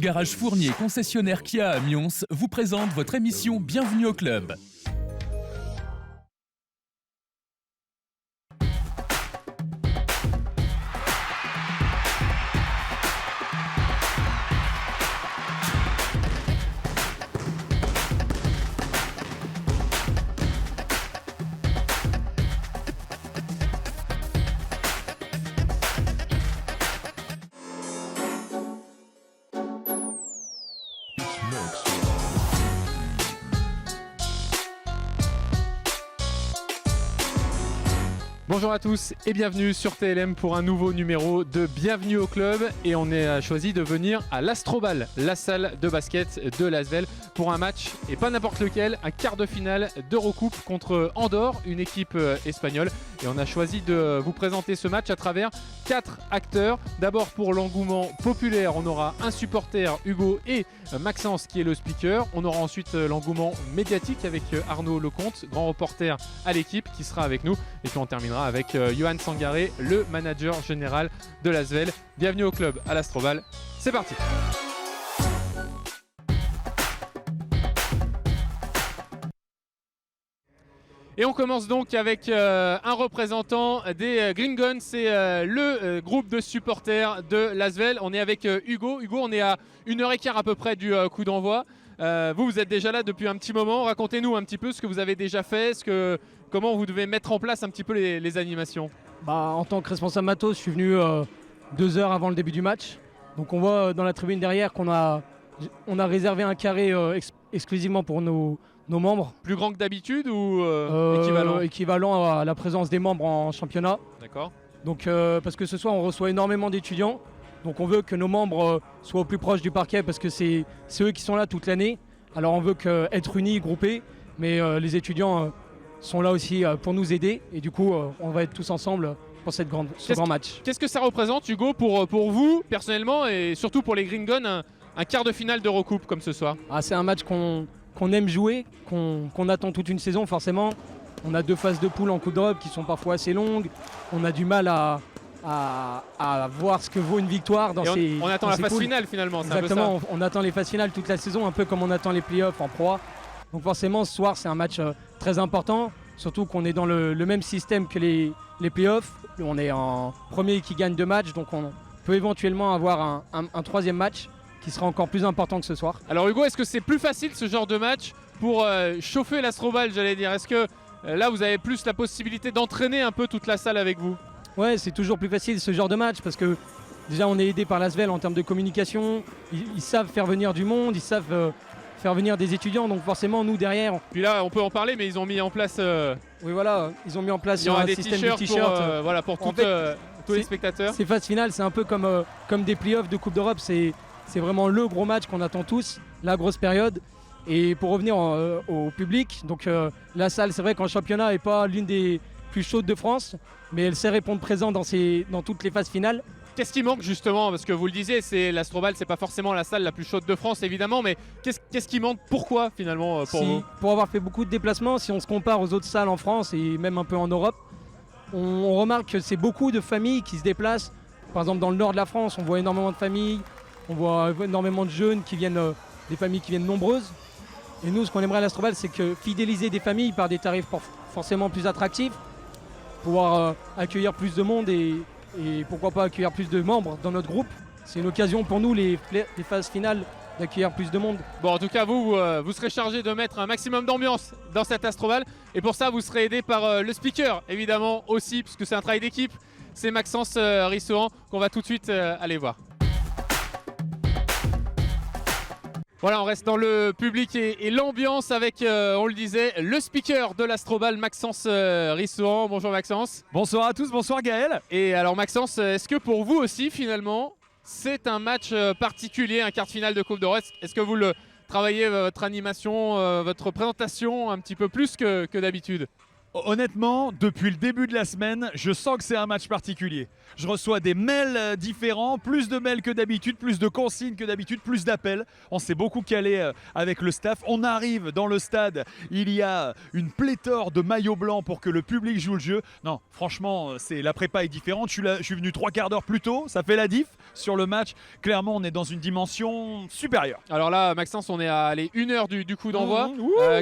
Garage Fournier, concessionnaire Kia à Mions, vous présente votre émission Bienvenue au club. Bonjour à tous et bienvenue sur TLM pour un nouveau numéro de Bienvenue au club, et on a choisi de venir à l'Astrobal, la salle de basket de l'Asvel, pour un match, et pas n'importe lequel, un quart de finale d'Eurocoupe contre Andorre, une équipe espagnole, et on a choisi de vous présenter ce match à travers 4 acteurs. D'abord, pour l'engouement populaire, on aura un supporter, Hugo, et Maxence qui est le speaker. On aura ensuite l'engouement médiatique avec Arnaud Lecomte, grand reporter à l'équipe, qui sera avec nous, et puis on terminera avec Johan Sangaré, le manager général de l'Asvel. Bienvenue au club à l'Astrobal, c'est parti. Et on commence donc avec un représentant des Green Guns, c'est le groupe de supporters de l'Asvel. On est avec Hugo. Hugo, on est à 1h15 à peu près du coup d'envoi. Vous êtes déjà là depuis un petit moment. Racontez-nous un petit peu ce que vous avez déjà fait, comment vous devez mettre en place un petit peu les animations. En tant que responsable matos, je suis venu 2 heures avant le début du match. Donc on voit dans la tribune derrière qu'on a réservé un carré exclusivement pour nos membres. Plus grand que d'habitude ou équivalent à la présence des membres en championnat. D'accord. Donc parce que ce soir on reçoit énormément d'étudiants. Donc on veut que nos membres soient au plus proche du parquet parce que c'est eux qui sont là toute l'année. Alors on veut être unis, groupés, mais les étudiants sont là aussi pour nous aider. Et du coup on va être tous ensemble pour ce grand match. Qu'est-ce que ça représente, Hugo, pour vous personnellement et surtout pour les Green Guns, un quart de finale d'Eurocoupe comme ce soir? C'est un match qu'on aime jouer, qu'on attend toute une saison forcément. On a 2 phases de poule en Coupe d'Europe qui sont parfois assez longues. On a du mal à voir ce que vaut une victoire dans ces on attend la phase poules. Finale finalement. Exactement, on attend les phases finales toute la saison, un peu comme on attend les playoffs en Pro A. Donc forcément ce soir c'est un match très important, surtout qu'on est dans le même système que les playoffs. On est en premier qui gagne 2 matchs, donc on peut éventuellement avoir un troisième match qui sera encore plus important que ce soir. Alors Hugo, est-ce que c'est plus facile ce genre de match pour chauffer l'Astrobal, j'allais dire? Est-ce que là vous avez plus la possibilité d'entraîner un peu toute la salle avec vous? Ouais, c'est toujours plus facile ce genre de match parce que déjà on est aidé par l'Asvel en termes de communication. Ils savent faire venir du monde, ils savent faire venir des étudiants, donc forcément nous derrière. Puis là on peut en parler, mais ils ont mis en place. Oui voilà, ils ont mis en place un système de t-shirts pour tous les spectateurs. Ces phases finales, c'est un peu comme des playoffs de Coupe d'Europe. C'est vraiment le gros match qu'on attend tous, la grosse période. Et pour revenir au public, donc la salle, c'est vrai qu'en championnat n'est pas l'une des plus chaudes de France, mais elle sait répondre présent dans toutes les phases finales. Qu'est-ce qui manque justement? Parce que vous le disiez, l'Astrobal, c'est pas forcément la salle la plus chaude de France évidemment, mais qu'est-ce qui manque? Pourquoi finalement pour vous? Pour avoir fait beaucoup de déplacements, si on se compare aux autres salles en France et même un peu en Europe, on remarque que c'est beaucoup de familles qui se déplacent. Par exemple dans le nord de la France, on voit énormément de familles, on voit énormément de jeunes qui viennent, des familles qui viennent nombreuses. Et nous, ce qu'on aimerait à l'Astrobal, c'est que fidéliser des familles par des tarifs forcément plus attractifs, pouvoir accueillir plus de monde et pourquoi pas accueillir plus de membres dans notre groupe. C'est une occasion pour nous, les phases finales, d'accueillir plus de monde. Bon, en tout cas, vous serez chargé de mettre un maximum d'ambiance dans cet Astrobal. Et pour ça, vous serez aidé par le speaker, évidemment, aussi, puisque c'est un travail d'équipe. C'est Maxence Rissohan qu'on va tout de suite aller voir. Voilà, on reste dans le public et l'ambiance avec, on le disait, le speaker de l'Astrobal, Maxence Rissohan. Bonjour Maxence. Bonsoir à tous, bonsoir Gaël. Et alors Maxence, est-ce que pour vous aussi finalement, c'est un match particulier, un quart de finale de Coupe d'Europe? Est-ce que vous travaillez votre animation, votre présentation un petit peu plus que d'habitude? Honnêtement, depuis le début de la semaine, je sens que c'est un match particulier. Je reçois des mails différents, plus de mails que d'habitude, plus de consignes que d'habitude, plus d'appels. On s'est beaucoup calé avec le staff. On arrive dans le stade, il y a une pléthore de maillots blancs pour que le public joue le jeu. Non, franchement, la prépa est différente. Je suis venu 3/4 d'heure plus tôt, ça fait la diff sur le match. Clairement, on est dans une dimension supérieure. Alors là, Maxence, on est à 1 heure du coup d'envoi.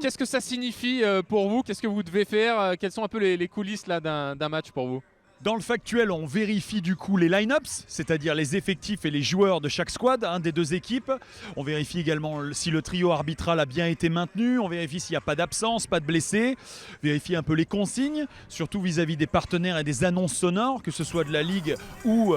Qu'est-ce que ça signifie pour vous? Qu'est-ce que vous devez faire? Quelles sont un peu les coulisses là, d'un match pour vous? Dans le factuel, on vérifie du coup les line-ups, c'est-à-dire les effectifs et les joueurs de chaque squad, des deux équipes. On vérifie également si le trio arbitral a bien été maintenu. On vérifie s'il n'y a pas d'absence, pas de blessés. On vérifie un peu les consignes, surtout vis-à-vis des partenaires et des annonces sonores, que ce soit de la ligue ou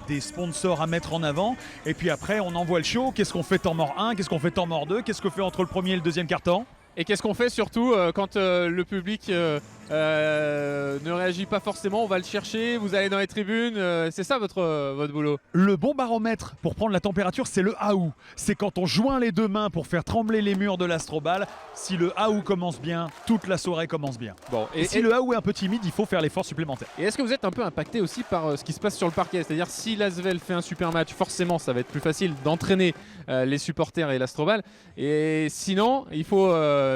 des sponsors à mettre en avant. Et puis après, on envoie le show. Qu'est-ce qu'on fait temps mort 1? Qu'est-ce qu'on fait temps mort 2? Qu'est-ce qu'on fait entre le premier et le deuxième quart-temps? Et qu'est-ce qu'on fait surtout quand le public ne réagit pas forcément? On va le chercher, vous allez dans les tribunes, c'est ça votre boulot? Le bon baromètre pour prendre la température, c'est le AOU. C'est quand on joint les deux mains pour faire trembler les murs de l'Astrobal. Si le AOU commence bien, toute la soirée commence bien. Bon, et si le AOU est un peu timide, il faut faire l'effort supplémentaire. Et est-ce que vous êtes un peu impacté aussi par ce qui se passe sur le parquet? C'est-à-dire si l'Asvel fait un super match, forcément ça va être plus facile d'entraîner les supporters et l'Astrobal. Et sinon, il faut,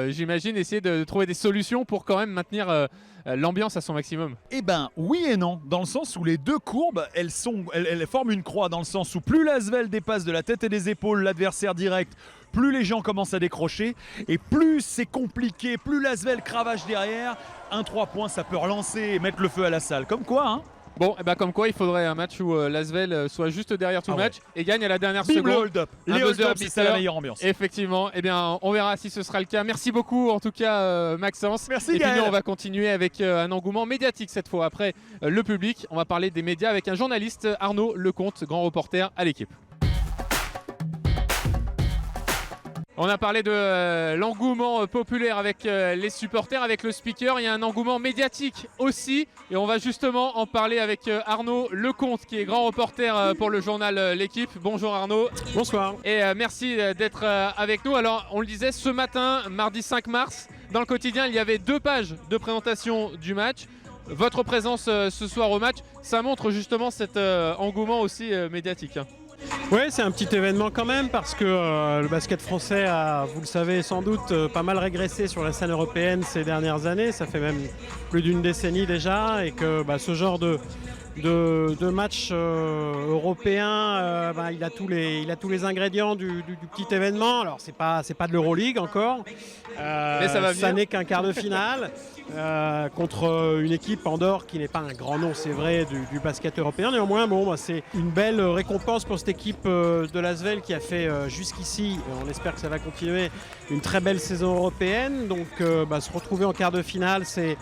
j'imagine, essayer de trouver des solutions pour quand même maintenir l'ambiance à son maximum. Eh ben oui et non, dans le sens où les deux courbes, elles forment une croix, dans le sens où plus l'Asvel dépasse de la tête et des épaules l'adversaire direct, plus les gens commencent à décrocher, et plus c'est compliqué, plus l'Asvel cravache derrière. 3 points, ça peut relancer et mettre le feu à la salle. Comme quoi, hein. Bon, et comme quoi, il faudrait un match où l'Asvel soit juste derrière tout le match et gagne à la dernière Bim, seconde. le hold-up. Les hold-up, c'est ça la meilleure ambiance. Effectivement, eh bien, on verra si ce sera le cas. Merci beaucoup, en tout cas, Maxence. Merci, et Gaël. puis nous, on va continuer avec un engouement médiatique cette fois. Après le public, on va parler des médias avec un journaliste, Arnaud Lecomte, grand reporter à l'équipe. On a parlé de l'engouement populaire avec les supporters, avec le speaker. Il y a un engouement médiatique aussi. Et on va justement en parler avec Arnaud Lecomte, qui est grand reporter pour le journal L'équipe. Bonjour Arnaud. Bonsoir. Et merci d'être avec nous. Alors, on le disait, ce matin, mardi 5 mars, dans le quotidien, il y avait 2 pages de présentation du match. Votre présence ce soir au match, ça montre justement cet engouement aussi médiatique. Oui, c'est un petit événement quand même parce que le basket français a, vous le savez sans doute, pas mal régressé sur la scène européenne ces dernières années. Ça fait même plus d'une décennie déjà et que ce genre de match européen, il a tous les ingrédients du petit événement. Alors c'est pas de l'Euroleague encore, mais ça n'est qu'un quart de finale. Contre une équipe Andorre qui n'est pas un grand nom, c'est vrai, du basket européen. Néanmoins, c'est une belle récompense pour cette équipe de l'Asvel qui a fait jusqu'ici, on espère que ça va continuer, une très belle saison européenne. Donc se retrouver en quart de finale, c'est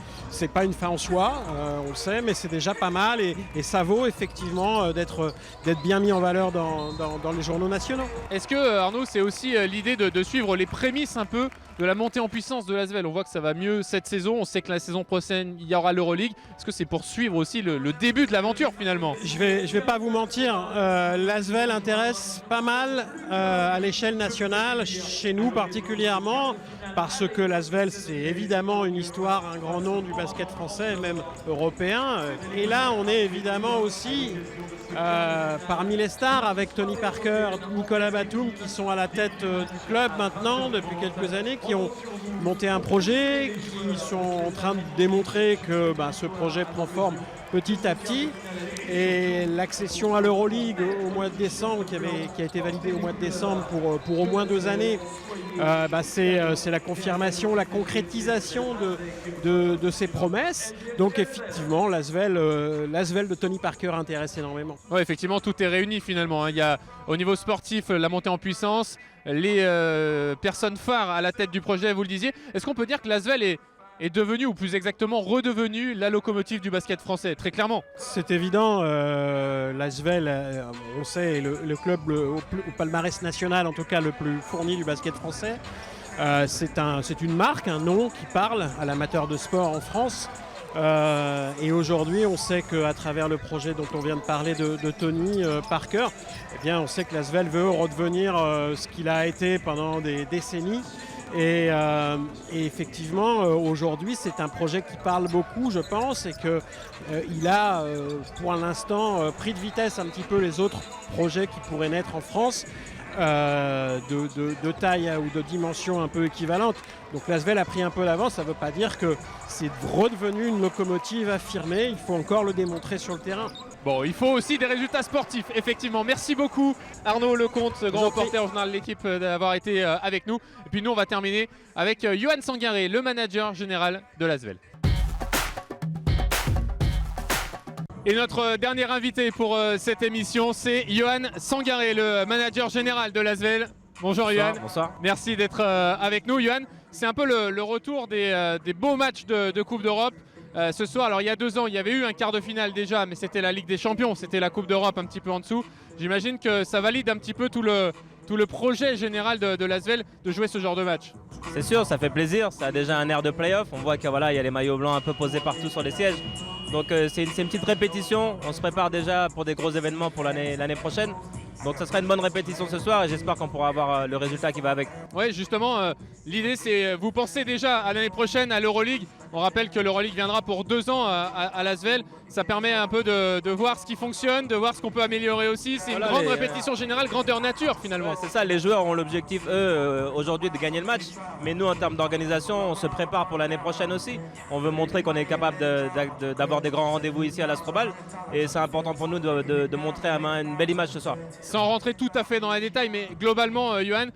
pas une fin en soi, on le sait, mais c'est déjà pas mal et ça vaut effectivement d'être bien mis en valeur dans les journaux nationaux. Est-ce que Arnaud, c'est aussi l'idée de suivre les prémices un peu de la montée en puissance de l'Asvel? On voit que ça va mieux cette saison, on sait que la saison prochaine il y aura l'Euroleague. Est-ce que c'est pour suivre aussi le début de l'aventure finalement? Je vais pas vous mentir, l'Asvel intéresse pas mal à l'échelle nationale, chez nous particulièrement, parce que l'Asvel c'est évidemment une histoire, un grand nom du basket français, même européen. Et là on est évidemment aussi parmi les stars avec Tony Parker, Nicolas Batum qui sont à la tête du club maintenant depuis quelques années, qui ont monté un projet, qui sont en train de démontrer que ce projet prend forme petit à petit. Et l'accession à l'Euroleague au mois de décembre, qui a été validée au mois de décembre pour au moins 2 années, c'est la confirmation, la concrétisation de ces promesses. Donc effectivement, l'Asvel de Tony Parker intéresse énormément. Oui, effectivement, tout est réuni finalement. Il y a au niveau sportif la montée en puissance, les personnes phares à la tête du projet, vous le disiez. Est-ce qu'on peut dire que l'Asvel est devenu, ou plus exactement redevenu, la locomotive du basket français, très clairement? C'est évident, l'Asvel, on sait, est le club au palmarès national, en tout cas le plus fourni du basket français. C'est une marque, un nom qui parle à l'amateur de sport en France. Et aujourd'hui, on sait qu'à travers le projet dont on vient de parler de Tony Parker, on sait que l'Asvel veut redevenir ce qu'il a été pendant des décennies. Et effectivement, aujourd'hui, c'est un projet qui parle beaucoup, je pense, et qu'il a, pour l'instant, pris de vitesse un petit peu les autres projets qui pourraient naître en France, de taille ou de dimension un peu équivalente. Donc l'Asvel a pris un peu d'avance, ça ne veut pas dire que c'est redevenu une locomotive affirmée, il faut encore le démontrer sur le terrain. Bon, il faut aussi des résultats sportifs, effectivement. Merci beaucoup Arnaud Lecomte, grand reporter au journal de l'équipe, d'avoir été avec nous. Et puis nous, on va terminer avec Johan Sangaré, le manager général de l'Asvel. Et notre dernier invité pour cette émission, c'est Johan Sangaré, le manager général de l'Asvel. Bonjour Johan. Bonsoir. Merci d'être avec nous. Johan, c'est un peu le retour des beaux matchs de Coupe d'Europe. Ce soir, alors il y a 2 ans, il y avait eu un quart de finale déjà, mais c'était la Ligue des Champions, c'était la Coupe d'Europe un petit peu en dessous. J'imagine que ça valide un petit peu tout le projet général de l'Asvel de jouer ce genre de match. C'est sûr, ça fait plaisir, ça a déjà un air de play-off. On voit qu'il y a les maillots blancs un peu posés partout sur les sièges. Donc c'est une petite répétition, on se prépare déjà pour des gros événements pour l'année prochaine. Donc ça sera une bonne répétition ce soir et j'espère qu'on pourra avoir le résultat qui va avec. Oui, justement, l'idée c'est, vous pensez déjà à l'année prochaine à l'Euroleague. On rappelle que l'Euroleague viendra pour 2 ans à l'Asvel. Ça permet un peu de voir ce qui fonctionne, de voir ce qu'on peut améliorer aussi. C'est une grande répétition générale, grandeur nature finalement. Ouais, c'est ça, les joueurs ont l'objectif, aujourd'hui de gagner le match. Mais nous, en termes d'organisation, on se prépare pour l'année prochaine aussi. On veut montrer qu'on est capable d'avoir des grands rendez-vous ici à l'Astrobal. Et c'est important pour nous de montrer une belle image ce soir. Sans rentrer tout à fait dans les détails, mais globalement, Johan,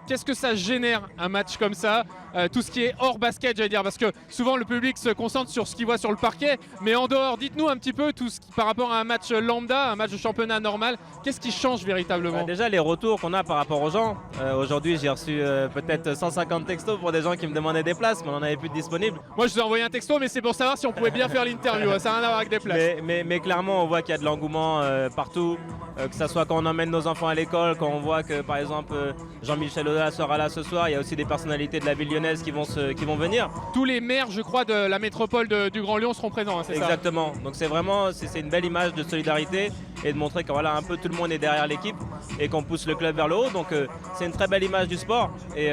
qu'est-ce que ça génère un match comme ça, tout ce qui est hors basket, j'allais dire, parce que souvent le public se concentre sur ce qu'il voit sur le parquet, mais en dehors, dites-nous un petit peu tout ce qui, par rapport à un match lambda, un match de championnat normal, qu'est-ce qui change véritablement? Déjà les retours qu'on a par rapport aux gens. Aujourd'hui j'ai reçu peut-être 150 textos pour des gens qui me demandaient des places, mais on n'en avait plus de disponibles. Moi je vous ai envoyé un texto, mais c'est pour savoir si on pouvait bien faire l'interview, ça n'a rien à voir avec des places. Mais clairement on voit qu'il y a de l'engouement partout, que ce soit quand on emmène nos enfants à l'école, quand on voit que par exemple Jean-Michel Aulas sera là ce soir, il y a aussi des personnalités de la ville lyonnaise qui vont venir. Tous les maires, je crois, de la métropole du Grand Lyon seront présents, hein, c'est ça? Exactement, donc c'est vraiment une belle image de solidarité et de montrer que voilà, un peu tout le monde est derrière l'équipe et qu'on pousse le club vers le haut. Donc c'est une très belle image du sport et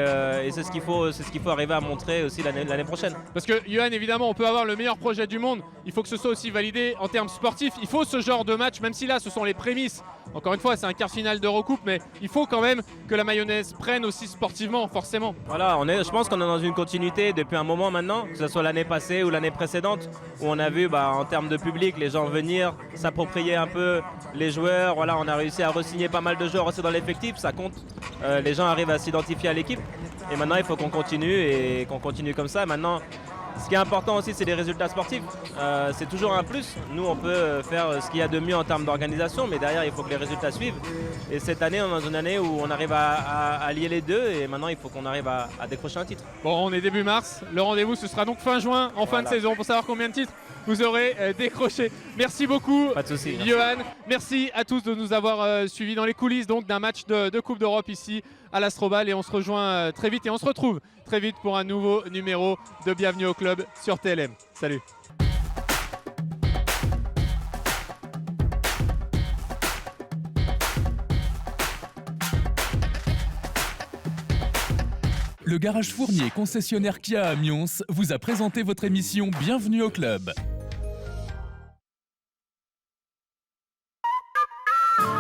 c'est ce qu'il faut arriver à montrer aussi l'année prochaine. Parce que Johan, évidemment, on peut avoir le meilleur projet du monde, il faut que ce soit aussi validé en termes sportifs. Il faut ce genre de match, même si là ce sont les prémices. Encore une fois, c'est un quart final d'Eurocoupe, mais il faut quand même que la mayonnaise prenne aussi sportivement, forcément. Voilà, je pense qu'on est dans une continuité depuis un moment maintenant, que ce soit l'année passée ou l'année précédente, où on a vu en termes de public, les gens venir, s'approprier un peu les joueurs. Voilà, on a réussi à re-signer pas mal de joueurs aussi dans l'effectif, ça compte. Les gens arrivent à s'identifier à l'équipe. Et maintenant, il faut qu'on continue comme ça. Maintenant, ce qui est important aussi, c'est les résultats sportifs. C'est toujours un plus. Nous, on peut faire ce qu'il y a de mieux en termes d'organisation, mais derrière, il faut que les résultats suivent. Et cette année, on est dans une année où on arrive à lier les deux. Et maintenant, il faut qu'on arrive à décrocher un titre. Bon, on est début mars. Le rendez-vous, ce sera donc fin juin, en fin de saison, pour savoir combien de titres vous aurez décroché. Merci beaucoup, pas de souci, Johan. Merci à tous de nous avoir suivis dans les coulisses d'un match de Coupe d'Europe ici à l'Astrobal. Et on se rejoint très vite et on se retrouve très vite pour un nouveau numéro de Bienvenue au Club sur TLM. Salut. Le Garage Fournier, concessionnaire Kia à Amiens, vous a présenté votre émission Bienvenue au Club.